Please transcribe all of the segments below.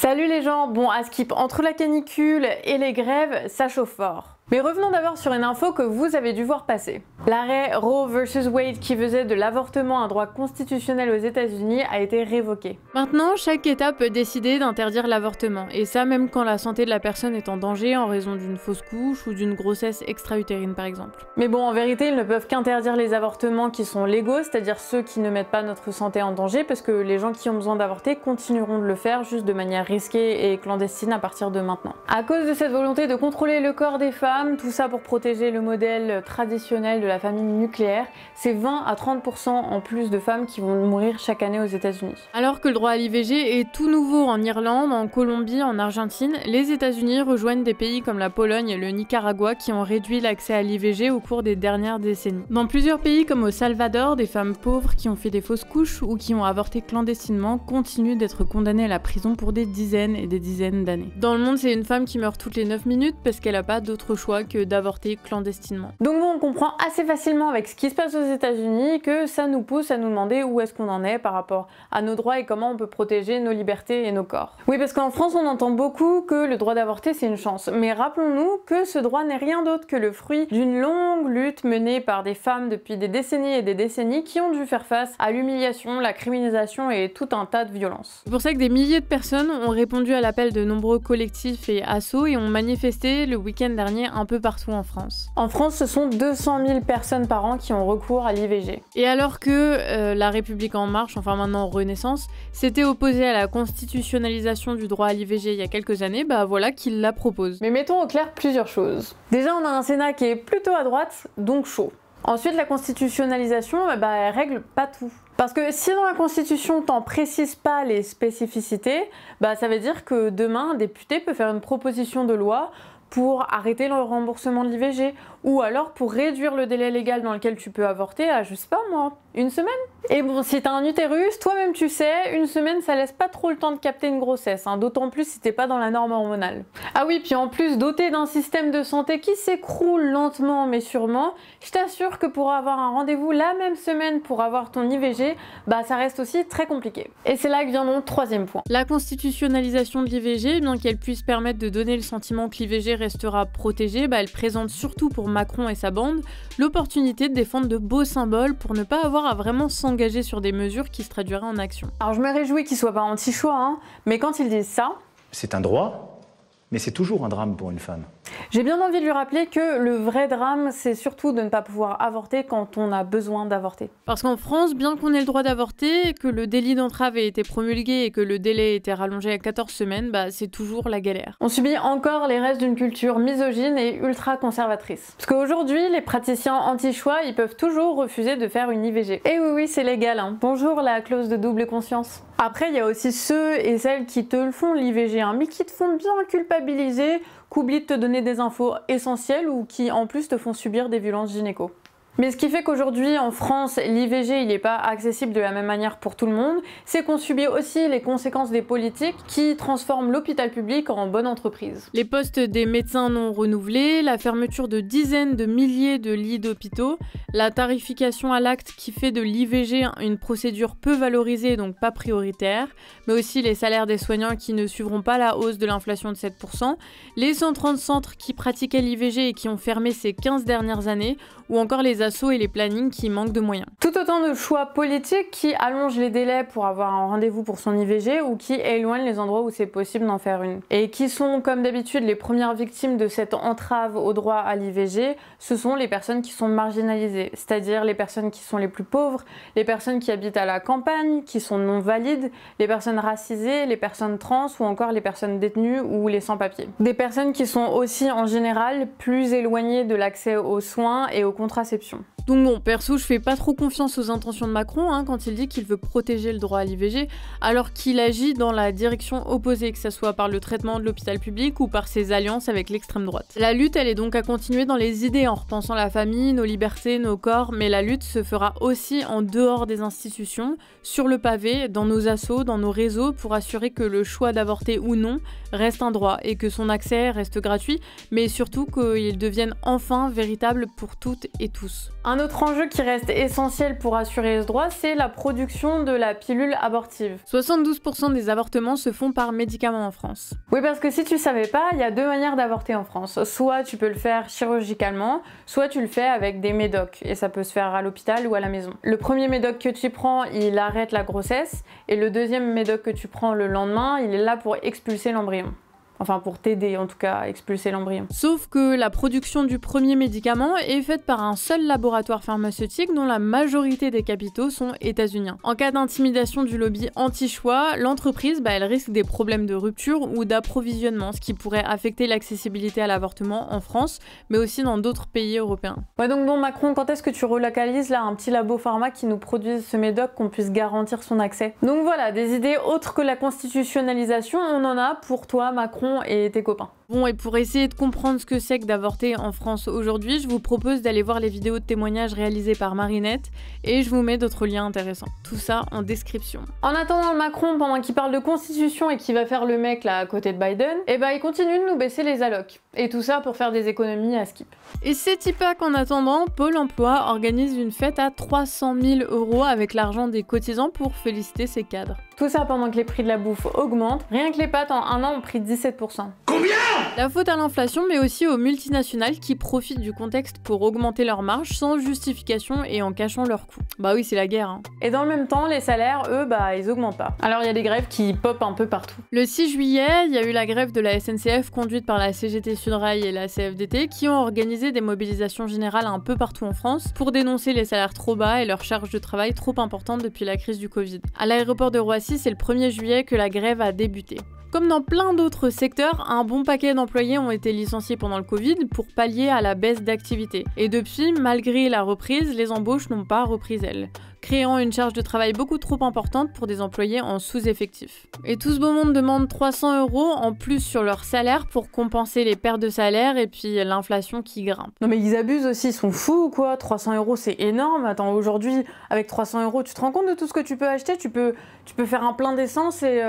Salut les gens, bon à skip, entre la canicule et les grèves, ça chauffe fort. Mais revenons d'abord sur une info que vous avez dû voir passer. L'arrêt Roe vs Wade qui faisait de l'avortement un droit constitutionnel aux États-Unis a été révoqué. Maintenant, chaque État peut décider d'interdire l'avortement, et ça même quand la santé de la personne est en danger en raison d'une fausse couche ou d'une grossesse extra-utérine par exemple. Mais bon, en vérité, ils ne peuvent qu'interdire les avortements qui sont légaux, c'est-à-dire ceux qui ne mettent pas notre santé en danger, parce que les gens qui ont besoin d'avorter continueront de le faire juste de manière risquée et clandestine à partir de maintenant. À cause de cette volonté de contrôler le corps des femmes, tout ça pour protéger le modèle traditionnel de la famille nucléaire, c'est 20 à 30% en plus de femmes qui vont mourir chaque année aux États-Unis. Alors que le droit à l'IVG est tout nouveau en Irlande, en Colombie, en Argentine, les États-Unis rejoignent des pays comme la Pologne et le Nicaragua qui ont réduit l'accès à l'IVG au cours des dernières décennies. Dans plusieurs pays comme au Salvador, des femmes pauvres qui ont fait des fausses couches ou qui ont avorté clandestinement continuent d'être condamnées à la prison pour des dizaines et des dizaines d'années. Dans le monde, c'est une femme qui meurt toutes les 9 minutes parce qu'elle n'a pas d'autre choix que d'avorter clandestinement. Donc bon, on comprend assez facilement avec ce qui se passe aux États-Unis que ça nous pousse à nous demander où est-ce qu'on en est par rapport à nos droits et comment on peut protéger nos libertés et nos corps. Oui, parce qu'en France, on entend beaucoup que le droit d'avorter c'est une chance, mais rappelons-nous que ce droit n'est rien d'autre que le fruit d'une longue lutte menée par des femmes depuis des décennies et des décennies qui ont dû faire face à l'humiliation, la criminalisation et tout un tas de violences. C'est pour ça que des milliers de personnes ont répondu à l'appel de nombreux collectifs et assos et ont manifesté le week-end dernier un peu partout en France. En France, ce sont 200 000 personnes par an qui ont recours à l'IVG. Et alors que La République En Marche, enfin maintenant Renaissance, s'était opposée à la constitutionnalisation du droit à l'IVG il y a quelques années, bah voilà qu'il la propose. Mais mettons au clair plusieurs choses. Déjà, on a un Sénat qui est plutôt à droite, donc chaud. Ensuite, la constitutionnalisation, bah, elle règle pas tout. Parce que si dans la Constitution t'en précises pas les spécificités, bah ça veut dire que demain un député peut faire une proposition de loi pour arrêter le remboursement de l'IVG, ou alors pour réduire le délai légal dans lequel tu peux avorter à, je sais pas moi, une semaine. Et bon, si t'as un utérus, toi-même tu sais, une semaine ça laisse pas trop le temps de capter une grossesse, hein, d'autant plus si t'es pas dans la norme hormonale. Ah oui, puis en plus, doté d'un système de santé qui s'écroule lentement mais sûrement, je t'assure que pour avoir un rendez-vous la même semaine pour avoir ton IVG, bah ça reste aussi très compliqué. Et c'est là que vient mon troisième point. La constitutionnalisation de l'IVG, bien qu'elle puisse permettre de donner le sentiment que l'IVG restera protégée, bah elle présente surtout pour Macron et sa bande l'opportunité de défendre de beaux symboles pour ne pas avoir à vraiment s'engager sur des mesures qui se traduiraient en action. Alors je me réjouis qu'ils soient pas anti-choix, hein, mais quand ils disent ça... C'est un droit, mais c'est toujours un drame pour une femme. J'ai bien envie de lui rappeler que le vrai drame, c'est surtout de ne pas pouvoir avorter quand on a besoin d'avorter. Parce qu'en France, bien qu'on ait le droit d'avorter, que le délit d'entrave ait été promulgué et que le délai ait été rallongé à 14 semaines, bah c'est toujours la galère. On subit encore les restes d'une culture misogyne et ultra conservatrice. Parce qu'aujourd'hui, les praticiens anti-choix, ils peuvent toujours refuser de faire une IVG. Et oui, c'est légal, hein. Bonjour la clause de double conscience. Après, il y a aussi ceux et celles qui te le font l'IVG, hein, mais qui te font bien culpabiliser, qu'oublient de te donner des infos essentielles ou qui en plus te font subir des violences gynéco. Mais ce qui fait qu'aujourd'hui en France, l'IVG il n'est pas accessible de la même manière pour tout le monde, c'est qu'on subit aussi les conséquences des politiques qui transforment l'hôpital public en bonne entreprise. Les postes des médecins non renouvelés, la fermeture de dizaines de milliers de lits d'hôpitaux, la tarification à l'acte qui fait de l'IVG une procédure peu valorisée donc pas prioritaire, mais aussi les salaires des soignants qui ne suivront pas la hausse de l'inflation de 7%, les 130 centres qui pratiquaient l'IVG et qui ont fermé ces 15 dernières années, ou encore les assos et les plannings qui manquent de moyens. Tout autant de choix politiques qui allongent les délais pour avoir un rendez-vous pour son IVG ou qui éloignent les endroits où c'est possible d'en faire une. Et qui sont comme d'habitude les premières victimes de cette entrave au droit à l'IVG, ce sont les personnes qui sont marginalisées, c'est-à-dire les personnes qui sont les plus pauvres, les personnes qui habitent à la campagne, qui sont non valides, les personnes racisées, les personnes trans ou encore les personnes détenues ou les sans-papiers. Des personnes qui sont aussi en général plus éloignées de l'accès aux soins et aux contraceptions. Donc bon, perso, je fais pas trop confiance aux intentions de Macron hein, quand il dit qu'il veut protéger le droit à l'IVG, alors qu'il agit dans la direction opposée, que ce soit par le traitement de l'hôpital public ou par ses alliances avec l'extrême droite. La lutte, elle est donc à continuer dans les idées, en repensant la famille, nos libertés, nos corps, mais la lutte se fera aussi en dehors des institutions, sur le pavé, dans nos assos, dans nos réseaux, pour assurer que le choix d'avorter ou non reste un droit et que son accès reste gratuit, mais surtout qu'il devienne enfin véritable pour toutes et tous. Un Un autre enjeu qui reste essentiel pour assurer ce droit, c'est la production de la pilule abortive. 72% des avortements se font par médicament en France. Oui, parce que si tu savais pas, il y a deux manières d'avorter en France. Soit tu peux le faire chirurgicalement, soit tu le fais avec des médocs, et ça peut se faire à l'hôpital ou à la maison. Le premier médoc que tu prends, il arrête la grossesse, et le deuxième médoc que tu prends le lendemain, il est là pour expulser l'embryon. Enfin, pour t'aider en tout cas à expulser l'embryon. Sauf que la production du premier médicament est faite par un seul laboratoire pharmaceutique dont la majorité des capitaux sont états-uniens. En cas d'intimidation du lobby anti-choix, l'entreprise elle risque des problèmes de rupture ou d'approvisionnement, ce qui pourrait affecter l'accessibilité à l'avortement en France, mais aussi dans d'autres pays européens. Ouais, donc bon, Macron, quand est-ce que tu relocalises là un petit labo pharma qui nous produise ce médoc, qu'on puisse garantir son accès? Donc voilà, des idées autres que la constitutionnalisation, on en a pour toi, Macron et tes copains. Bon, et pour essayer de comprendre ce que c'est que d'avorter en France aujourd'hui, je vous propose d'aller voir les vidéos de témoignages réalisées par Marinette et je vous mets d'autres liens intéressants. Tout ça en description. En attendant, Macron, pendant qu'il parle de constitution et qu'il va faire le mec là à côté de Biden, il continue de nous baisser les allocs. Et tout ça pour faire des économies à Skip. Et c'est pas qu'en attendant, Pôle emploi organise une fête à 300 000 € avec l'argent des cotisants pour féliciter ses cadres. Tout ça pendant que les prix de la bouffe augmentent. Rien que les pâtes en un an ont pris 17%. Combien? La faute à l'inflation, mais aussi aux multinationales qui profitent du contexte pour augmenter leurs marges sans justification et en cachant leurs coûts. Bah oui, c'est la guerre. Hein. Et dans le même temps, les salaires, eux, ils augmentent pas. Alors il y a des grèves qui popent un peu partout. Le 6 juillet, il y a eu la grève de la SNCF conduite par la CGT Sudrail et la CFDT qui ont organisé des mobilisations générales un peu partout en France pour dénoncer les salaires trop bas et leur charge de travail trop importante depuis la crise du Covid. À l'aéroport de Roissy, c'est le 1er juillet que la grève a débuté. Comme dans plein d'autres secteurs, un bon paquet d'employés ont été licenciés pendant le Covid pour pallier à la baisse d'activité. Et depuis, malgré la reprise, les embauches n'ont pas repris elles, créant une charge de travail beaucoup trop importante pour des employés en sous-effectif. Et tout ce beau monde demande 300 € en plus sur leur salaire pour compenser les pertes de salaire et puis l'inflation qui grimpe. Non mais ils abusent aussi, ils sont fous ou quoi? 300 € c'est énorme. Attends, aujourd'hui, avec 300 €, tu te rends compte de tout ce que tu peux acheter? Tu peux faire un plein d'essence et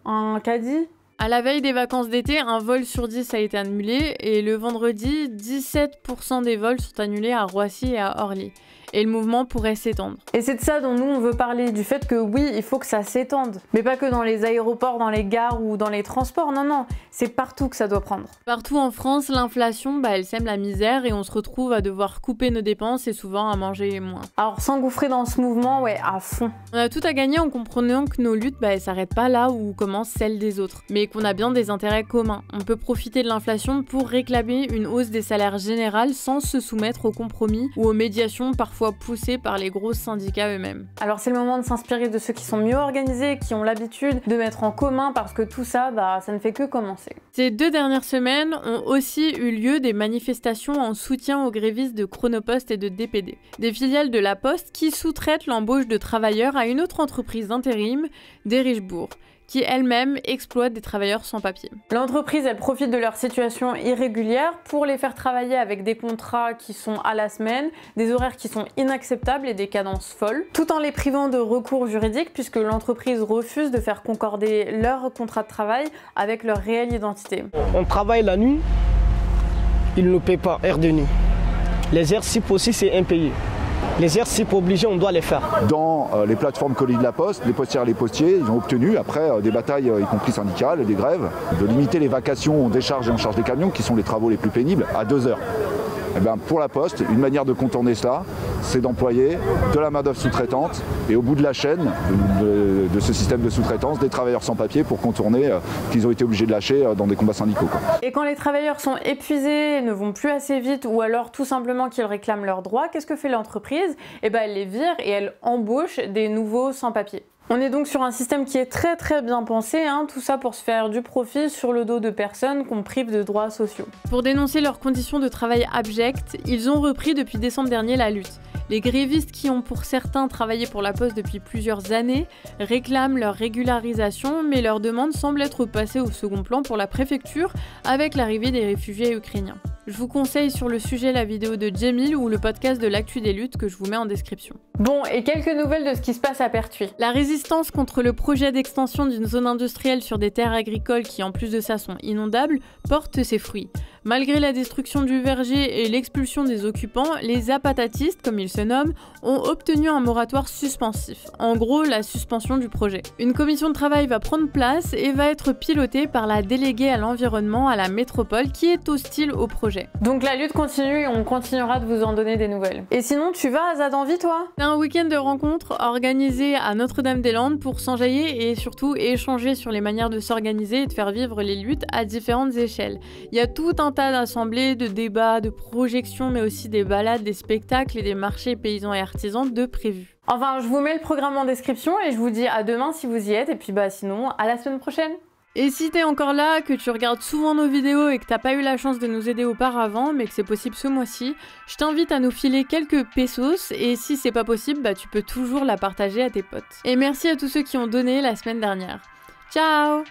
un caddie. À la veille des vacances d'été, un vol sur 10 a été annulé et le vendredi, 17% des vols sont annulés à Roissy et à Orly. Et le mouvement pourrait s'étendre. Et c'est de ça dont nous on veut parler, du fait que oui, il faut que ça s'étende. Mais pas que dans les aéroports, dans les gares ou dans les transports, non, c'est partout que ça doit prendre. Partout en France, l'inflation, elle sème la misère et on se retrouve à devoir couper nos dépenses et souvent à manger moins. Alors s'engouffrer dans ce mouvement, à fond. On a tout à gagner en comprenant que nos luttes, elles s'arrêtent pas là où commencent celles des autres, mais qu'on a bien des intérêts communs. On peut profiter de l'inflation pour réclamer une hausse des salaires générales sans se soumettre aux compromis ou aux médiations parfois poussés par les gros syndicats eux-mêmes. Alors c'est le moment de s'inspirer de ceux qui sont mieux organisés, qui ont l'habitude de mettre en commun, parce que tout ça, ça ne fait que commencer. Ces 2 dernières semaines ont aussi eu lieu des manifestations en soutien aux grévistes de Chronopost et de DPD, des filiales de La Poste qui sous-traitent l'embauche de travailleurs à une autre entreprise d'intérim, Derichebourg, qui elle-même exploite des travailleurs sans papier. L'entreprise, elle profite de leur situation irrégulière pour les faire travailler avec des contrats qui sont à la semaine, des horaires qui sont inacceptables et des cadences folles, tout en les privant de recours juridiques puisque l'entreprise refuse de faire concorder leur contrat de travail avec leur réelle identité. On travaille la nuit, ils ne nous paient pas, heure de nuit. Les heures SIP aussi, c'est impayé. Les heures SIP obligés, on doit les faire. Dans les plateformes colis de la Poste, les postières et les postiers, ils ont obtenu, après des batailles, y compris syndicales et des grèves, de limiter les vacations en décharge et en charge des camions, qui sont les travaux les plus pénibles, à 2 heures. Pour la Poste, une manière de contourner cela, c'est d'employer de la main-d'œuvre sous-traitante et au bout de la chaîne de ce système de sous-traitance, des travailleurs sans papier pour contourner qu'ils ont été obligés de lâcher dans des combats syndicaux. Et quand les travailleurs sont épuisés et ne vont plus assez vite ou alors tout simplement qu'ils réclament leurs droits, qu'est-ce que fait l'entreprise? Elle les vire et elle embauche des nouveaux sans-papiers. On est donc sur un système qui est très bien pensé, tout ça pour se faire du profit sur le dos de personnes qu'on prive de droits sociaux. Pour dénoncer leurs conditions de travail abjectes, ils ont repris depuis décembre dernier la lutte. Les grévistes qui ont pour certains travaillé pour la Poste depuis plusieurs années réclament leur régularisation, mais leur demande semble être passée au second plan pour la préfecture avec l'arrivée des réfugiés ukrainiens. Je vous conseille sur le sujet la vidéo de Djemil ou le podcast de l'actu des luttes que je vous mets en description. Bon, et quelques nouvelles de ce qui se passe à Pertuis. La résistance contre le projet d'extension d'une zone industrielle sur des terres agricoles qui en plus de ça sont inondables porte ses fruits. Malgré la destruction du verger et l'expulsion des occupants, les zapatatistes, comme ils se nomment, ont obtenu un moratoire suspensif. En gros, la suspension du projet. Une commission de travail va prendre place et va être pilotée par la déléguée à l'environnement à la métropole qui est hostile au projet. Donc la lutte continue et on continuera de vous en donner des nouvelles. Et sinon, tu vas à Zadanvie, toi? C'est un week-end de rencontres organisé à Notre-Dame-des-Landes pour s'enjailler et surtout échanger sur les manières de s'organiser et de faire vivre les luttes à différentes échelles. Il y a tout un tas d'assemblées, de débats, de projections, mais aussi des balades, des spectacles et des marchés paysans et artisans de prévus. Enfin, je vous mets le programme en description et je vous dis à demain si vous y êtes, et puis sinon, à la semaine prochaine. Et si t'es encore là, que tu regardes souvent nos vidéos et que t'as pas eu la chance de nous aider auparavant, mais que c'est possible ce mois-ci, je t'invite à nous filer quelques pesos, et si c'est pas possible, tu peux toujours la partager à tes potes. Et merci à tous ceux qui ont donné la semaine dernière. Ciao!